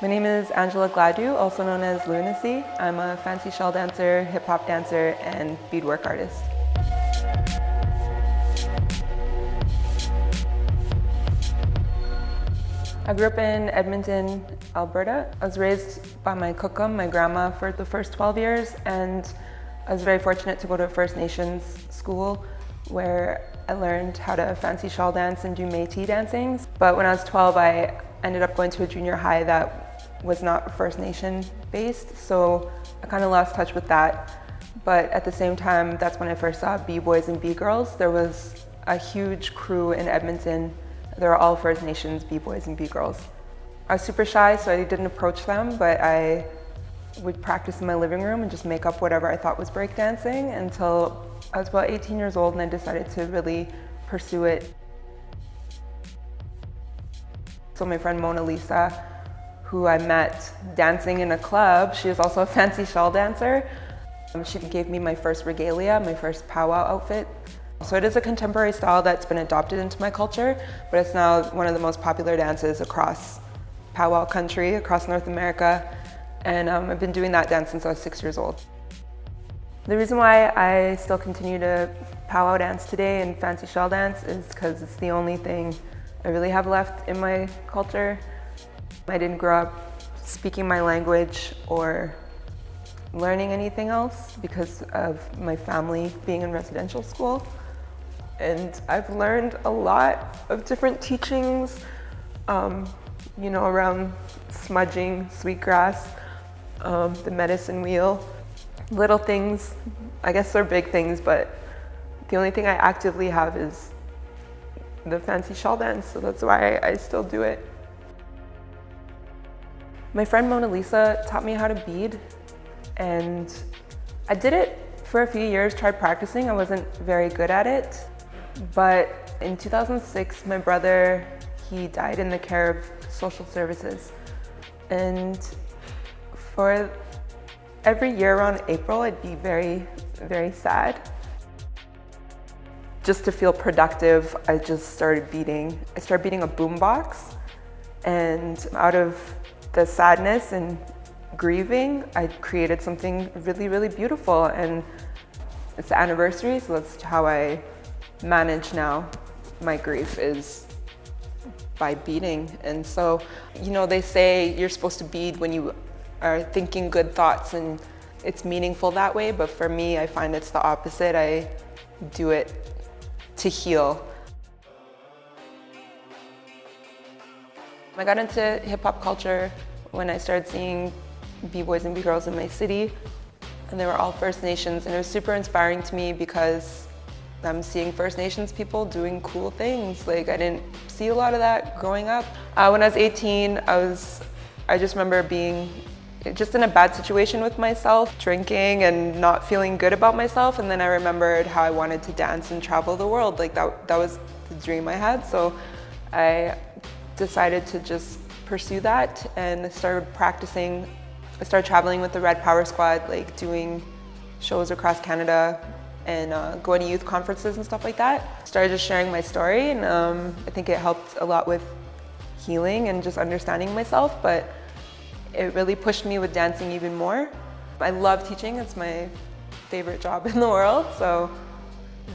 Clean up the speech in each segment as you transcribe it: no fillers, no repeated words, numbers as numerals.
My name is Gladue, also known as Lunacy. I'm a fancy shell dancer, hip hop dancer, and beadwork artist. I grew up in Edmonton, Alberta. I was raised by my kukum, my grandma, for the first 12 years, and I was very fortunate to go to a First Nations school where I learned how to fancy shawl dance and do Métis dancings. But when I was 12, I ended up going to a junior high that was not First Nation based, so I kind of lost touch with that. But at the same time, that's when I first saw B-boys and B-girls. There was a huge crew in Edmonton. They were all First Nations B-boys and B-girls. I was super shy, so I didn't approach them, but I would practice in my living room and just make up whatever I thought was breakdancing until I was about 18 years old and I decided to really pursue it. So my friend Mona Lisa, who I met dancing in a club, she was also a fancy shawl dancer. She gave me my first regalia, my first powwow outfit. So it is a contemporary style that's been adopted into my culture, but it's now one of the most popular dances across powwow country, across North America. And I've been doing that dance since I was 6 years old. The reason why I still continue to powwow dance today and fancy shell dance is because it's the only thing I really have left in my culture. I didn't grow up speaking my language or learning anything else because of my family being in residential school. And I've learned a lot of different teachings, around smudging, sweetgrass, the medicine wheel. Little things, I guess they're big things, but the only thing I actively have is the fancy shawl dance, so that's why I still do it. My friend Mona Lisa taught me how to bead, and I did it for a few years, tried practicing. I wasn't very good at it, but in 2006, my brother, he died in the care of social services. And for every year around April, I'd be very, very sad. Just to feel productive, I just started beading. I started beading a boombox, and out of the sadness and grieving, I created something really, really beautiful. And it's the anniversary, so that's how I manage now my grief, is by beading. And so, they say you're supposed to bead when you are thinking good thoughts and it's meaningful that way, but for me, I find it's the opposite. I do it to heal. I got into hip hop culture when I started seeing B-boys and B-girls in my city, and they were all First Nations, and it was super inspiring to me because I'm seeing First Nations people doing cool things. Like, I didn't see a lot of that growing up. When I was 18, I just remember being just in a bad situation with myself, drinking and not feeling good about myself, and then I remembered how I wanted to dance and travel the world. Like, that was the dream I had, so I decided to just pursue that and started practicing. I started traveling with the Red Power Squad, like doing shows across Canada and going to youth conferences and stuff like that. Started just sharing my story, and I think it helped a lot with healing and just understanding myself, but it really pushed me with dancing even more. I love teaching, it's my favorite job in the world, so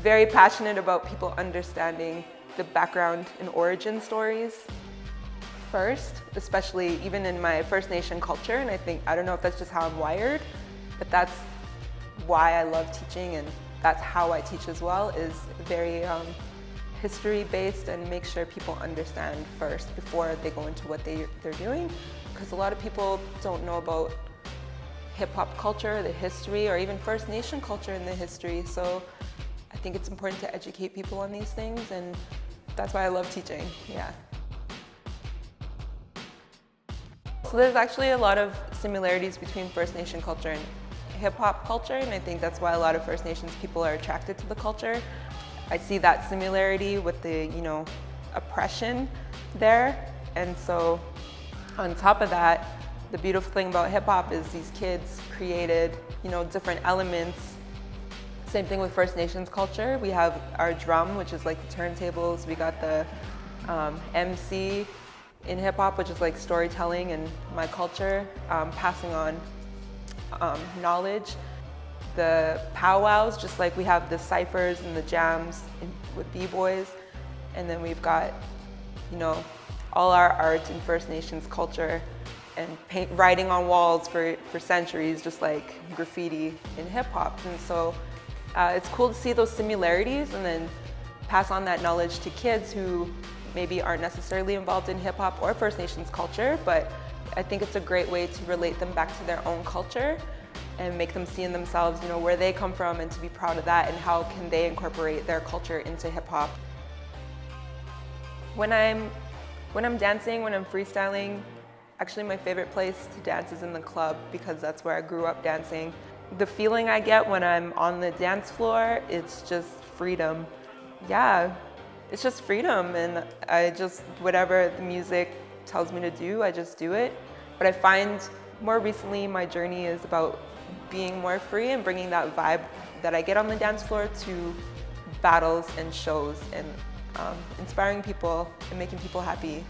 very passionate about people understanding the background and origin stories first, especially even in my First Nation culture. And I don't know if that's just how I'm wired, but that's why I love teaching, and that's how I teach as well, is very history-based, and make sure people understand first before they go into what they're doing. Because a lot of people don't know about hip-hop culture, the history, or even First Nation culture and the history. So I think it's important to educate people on these things, and that's why I love teaching, yeah. So there's actually a lot of similarities between First Nation culture and hip-hop culture, and I think that's why a lot of First Nations people are attracted to the culture. I see that similarity with the, oppression there, and so on top of that, the beautiful thing about hip-hop is these kids created, different elements. Same thing with First Nations culture. We have our drum, which is like the turntables. We got the MC, in hip hop, which is like storytelling and my culture, passing on knowledge. The powwows, just like we have the ciphers and the jams with b-boys, and then we've got, you know, all our art and First Nations culture and writing on walls for centuries, just like graffiti in hip hop. And so it's cool to see those similarities and then pass on that knowledge to kids who maybe aren't necessarily involved in hip hop or First Nations culture, but I think it's a great way to relate them back to their own culture and make them see in themselves, you know, where they come from and to be proud of that and how can they incorporate their culture into hip hop. When I'm dancing, when I'm freestyling, actually my favorite place to dance is in the club because that's where I grew up dancing. The feeling I get when I'm on the dance floor, it's just freedom. Yeah, it's just freedom, and I just, whatever the music tells me to do, I just do it. But I find more recently my journey is about being more free and bringing that vibe that I get on the dance floor to battles and shows and inspiring people and making people happy.